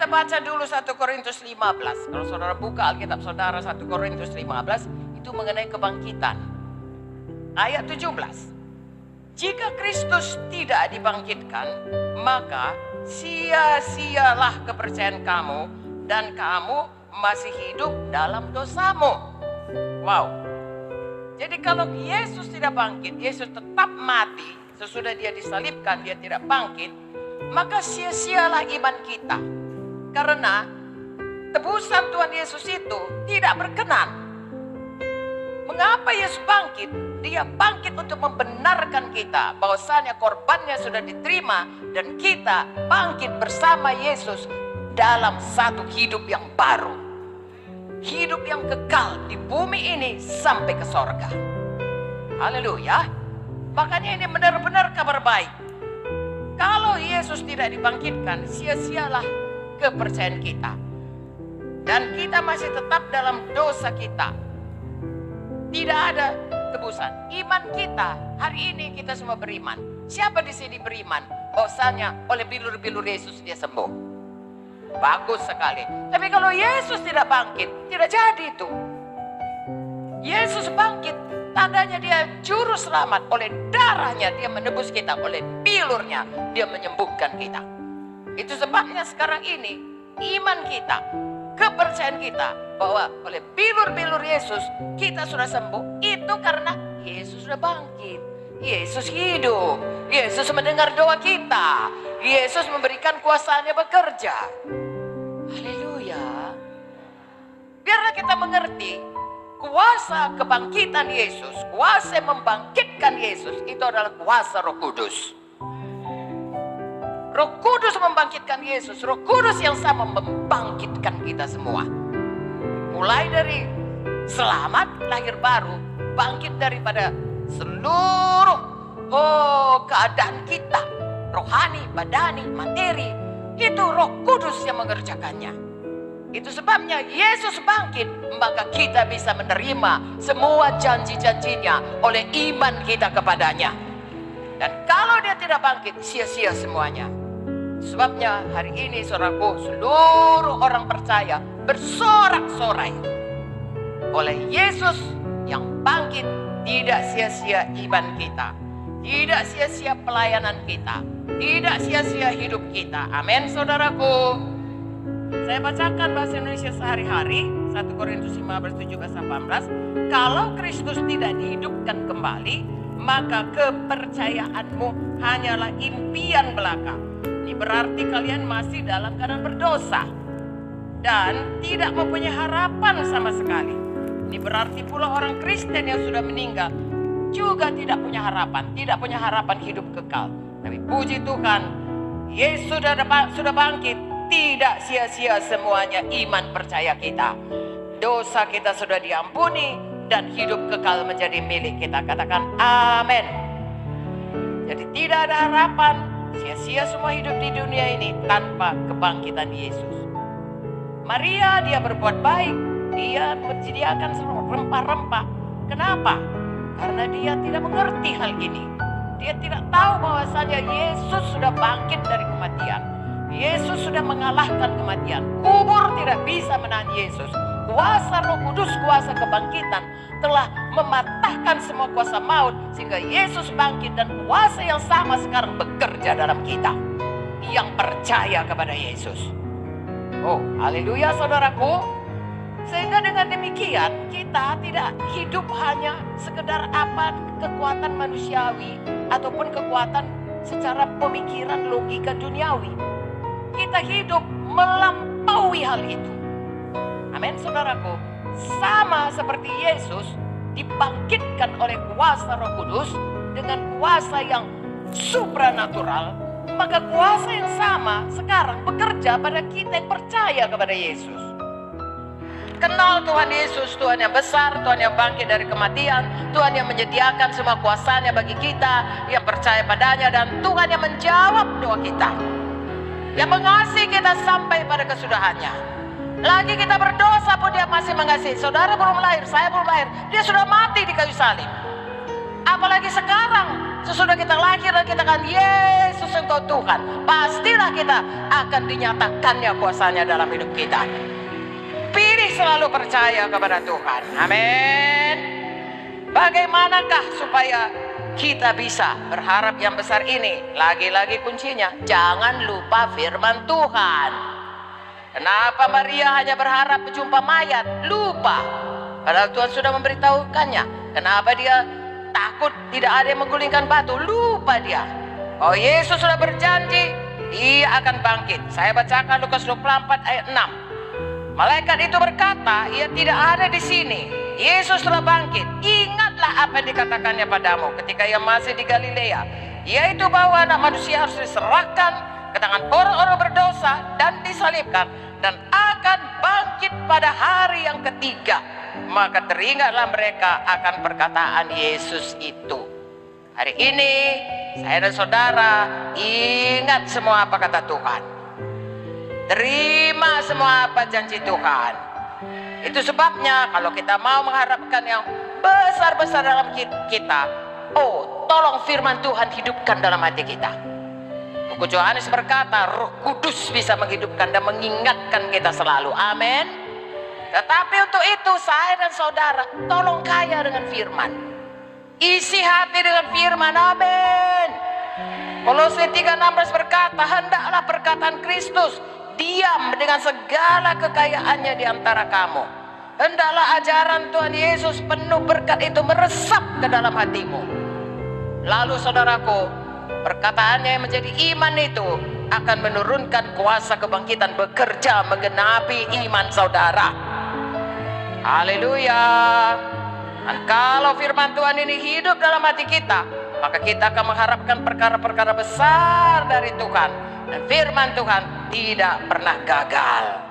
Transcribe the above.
kita baca dulu 1 Korintus 15. Kalau saudara buka Alkitab saudara 1 Korintus 15, itu mengenai kebangkitan. Ayat 17. Jika Kristus tidak dibangkitkan, maka sia-sialah kepercayaan kamu dan kamu masih hidup dalam dosamu. Wow. Jadi kalau Yesus tidak bangkit, Yesus tetap mati, sesudah dia disalibkan, dia tidak bangkit, maka sia-sialah iman kita. Karena tebusan Tuhan Yesus itu tidak berkenan. Mengapa Yesus bangkit? Dia bangkit untuk membenarkan kita bahwasanya korbannya sudah diterima dan kita bangkit bersama Yesus dalam satu hidup yang baru. Hidup yang kekal di bumi ini sampai ke sorga. Haleluya. Makanya ini benar-benar kabar baik. Kalau Yesus tidak dibangkitkan, sia-sialah kepercayaan kita. Dan kita masih tetap dalam dosa kita. Tidak ada tebusan. Iman kita, hari ini kita semua beriman. Siapa di sini beriman? Bahwasanya oleh bilur-bilur Yesus dia sembuh. Bagus sekali. Tapi kalau Yesus tidak bangkit, tidak jadi itu. Yesus bangkit, tandanya dia juru selamat. Oleh darahnya dia menebus kita, oleh bilurnya dia menyembuhkan kita. Itu sebabnya sekarang ini iman kita, kepercayaan kita bahwa oleh bilur-bilur Yesus kita sudah sembuh, itu karena Yesus sudah bangkit. Yesus hidup. Yesus mendengar doa kita. Yesus memberikan kuasanya bekerja. Haleluya. Biarlah kita mengerti kuasa kebangkitan Yesus, kuasa yang membangkitkan Yesus itu adalah kuasa Roh Kudus. Roh Kudus membangkitkan Yesus. Roh Kudus yang sama membangkitkan kita semua. Mulai dari selamat, lahir baru, bangkit daripada seluruh keadaan kita. Rohani, badani, materi. Itu Roh Kudus yang mengerjakannya. Itu sebabnya Yesus bangkit, maka kita bisa menerima semua janji-janjinya oleh iman kita kepadanya. Dan kalau dia tidak bangkit, sia-sia semuanya. Sebabnya hari ini saudaraku, seluruh orang percaya bersorak-sorai oleh Yesus yang bangkit. Tidak sia-sia iman kita, tidak sia-sia pelayanan kita, tidak sia-sia hidup kita. Amin saudaraku. Saya bacakan bahasa Indonesia sehari-hari, 1 Korintus 15, 17, 18. Kalau Kristus tidak dihidupkan kembali, maka kepercayaanmu hanyalah impian belaka. Ini berarti kalian masih dalam keadaan berdosa dan tidak mempunyai harapan sama sekali. Ini berarti pula orang Kristen yang sudah meninggal juga tidak punya harapan hidup kekal. Tapi puji Tuhan, Yesus sudah bangkit, tidak sia-sia semuanya iman percaya kita. Dosa kita sudah diampuni dan hidup kekal menjadi milik kita. Katakan amin. Jadi tidak ada harapan, sia-sia semua hidup di dunia ini tanpa kebangkitan Yesus. Maria dia berbuat baik, dia menyediakan rempah-rempah. Kenapa? Karena dia tidak mengerti hal ini. Dia tidak tahu bahwasanya Yesus sudah bangkit dari kematian. Yesus sudah mengalahkan kematian. Kubur tidak bisa menahan Yesus. Kuasa Roh Kudus, kuasa kebangkitan telah mematahkan semua kuasa maut sehingga Yesus bangkit dan kuasa yang sama sekarang bekerja dalam kita yang percaya kepada Yesus. Oh, haleluya saudaraku. Sehingga dengan demikian kita tidak hidup hanya sekedar kekuatan manusiawi ataupun kekuatan secara pemikiran logika duniawi. Kita hidup melampaui hal itu. Amin saudaraku. Sama seperti Yesus dibangkitkan oleh kuasa Roh Kudus dengan kuasa yang supranatural, maka kuasa yang sama sekarang bekerja pada kita yang percaya kepada Yesus. Kenal Tuhan Yesus, Tuhan yang besar, Tuhan yang bangkit dari kematian, Tuhan yang menyediakan semua kuasanya bagi kita yang percaya padanya, dan Tuhan yang menjawab doa kita, yang mengasihi kita sampai pada kesudahannya. Lagi kita berdosa pun dia masih mengasihi. Saudara belum lahir, saya belum lahir, dia sudah mati di kayu salib. Apalagi sekarang sesudah kita lahir dan kita katakan Yesus Engkau Tuhan, pastilah kita akan dinyatakannya kuasanya dalam hidup kita. Pilih selalu percaya kepada Tuhan. Amin. Bagaimanakah supaya kita bisa berharap yang besar ini? Lagi-lagi kuncinya, jangan lupa firman Tuhan. Kenapa Maria hanya berharap berjumpa mayat? Lupa. Padahal Tuhan sudah memberitahukannya. Kenapa dia takut tidak ada yang menggulingkan batu? Lupa dia. Oh, Yesus sudah berjanji dia akan bangkit. Saya bacakan Lukas 24 ayat 6. Malaikat itu berkata, ia tidak ada di sini. Yesus telah bangkit. Ingatlah apa yang dikatakannya padamu ketika ia masih di Galilea, yaitu bahwa Anak Manusia harus diserahkan ke tangan orang-orang berdosa dan disalibkan, dan akan bangkit pada hari yang ketiga. Maka teringatlah mereka akan perkataan Yesus itu. Hari ini saya dan saudara ingat semua apa kata Tuhan. Terima semua apa janji Tuhan. Itu sebabnya kalau kita mau mengharapkan yang besar-besar dalam kita, oh, tolong firman Tuhan hidupkan dalam hati kita. Buku Yohanes berkata, Roh Kudus bisa menghidupkan dan mengingatkan kita selalu. Amin. Tetapi untuk itu saya dan saudara tolong kaya dengan firman. Isi hati dengan firman. Amin. Kolose 3:16 berkata, hendaklah perkataan Kristus diam dengan segala kekayaannya di antara kamu. Hendaklah ajaran Tuhan Yesus penuh berkat itu meresap ke dalam hatimu. Lalu saudaraku, perkataannya yang menjadi iman itu akan menurunkan kuasa kebangkitan bekerja menggenapi iman saudara. Haleluya. Dan kalau firman Tuhan ini hidup dalam hati kita, maka kita akan mengharapkan perkara-perkara besar dari Tuhan. Dan firman Tuhan tidak pernah gagal.